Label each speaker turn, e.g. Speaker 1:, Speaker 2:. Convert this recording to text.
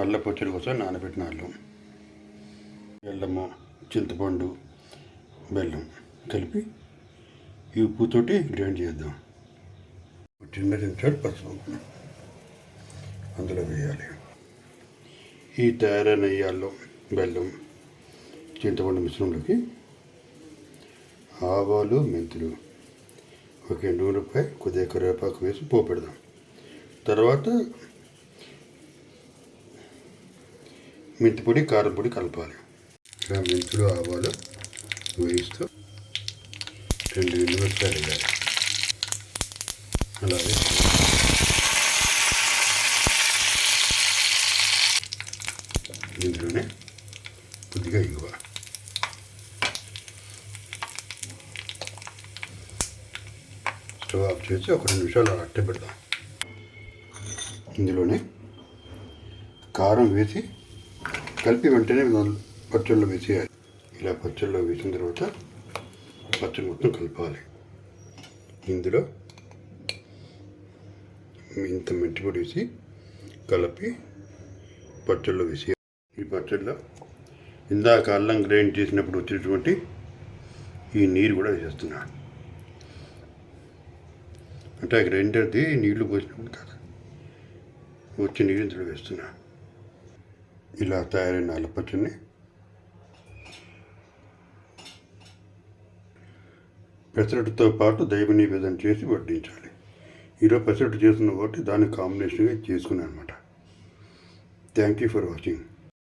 Speaker 1: అల్లం పచ్చడి కోసం నానబెట్టిన అల్లం, బెల్లము, చింతపండు, బెల్లం కలిపి ఈ ఉప్పుతోటి గ్రైండ్ చేద్దాం. చిన్న చెంచాడు పసుపు అందులో వేయాలి. ఈ తయారైన ఈ అల్లం, బెల్లం, చింతపండు మిశ్రమంలోకి ఆవాలు, మెంతులు, ఒక నూనెపై కొద్దిగా కరివేపాకు వేసి పోపు పెడదాం. తర్వాత మెంతి పొడి, కారం పొడి కలపాలి. ఇలా మెంతులు, ఆవాలు వేయిస్తూ 2 ఎండుమిరపకాయలు వేయాలి. అలాగే ఇందులోనే కొద్దిగా ఇంగువ, స్టవ్ ఆఫ్ చేసి ఒక 2 నిమిషాలు అట్టే పెడదాం. ఇందులోనే కారం వేసి కలిపి వెంటనే పచ్చళ్ళలో వేసేయాలి. ఇలా పచ్చళ్ళలో వేసిన తర్వాత పచ్చడి మొత్తం కలపాలి. ఇందులో ఇంత మెంతి పొడి వేసి కలిపి పచ్చళ్ళలో వేసేయాలి. ఈ పచ్చడిలో ఇందాక అల్లం గ్రైండ్ చేసినప్పుడు వచ్చినటువంటి ఈ నీరు కూడా వేసేస్తున్నాను. అంటే ఆ గ్రైండర్ది నీళ్లు పోసినప్పుడు కాదు, వచ్చే నీరు ఇందులో వేస్తున్నా. ఇలా తయారైన అల్లం పచ్చడిని పెసరట్టుతో పాటు దైవ నివేదన చేసి వడ్డించాలి. ఈరోజు పెసరట్టు చేస్తున్న కాబట్టి దాని కాంబినేషన్గా చేసుకున్నాను అనమాట. Thank you for watching.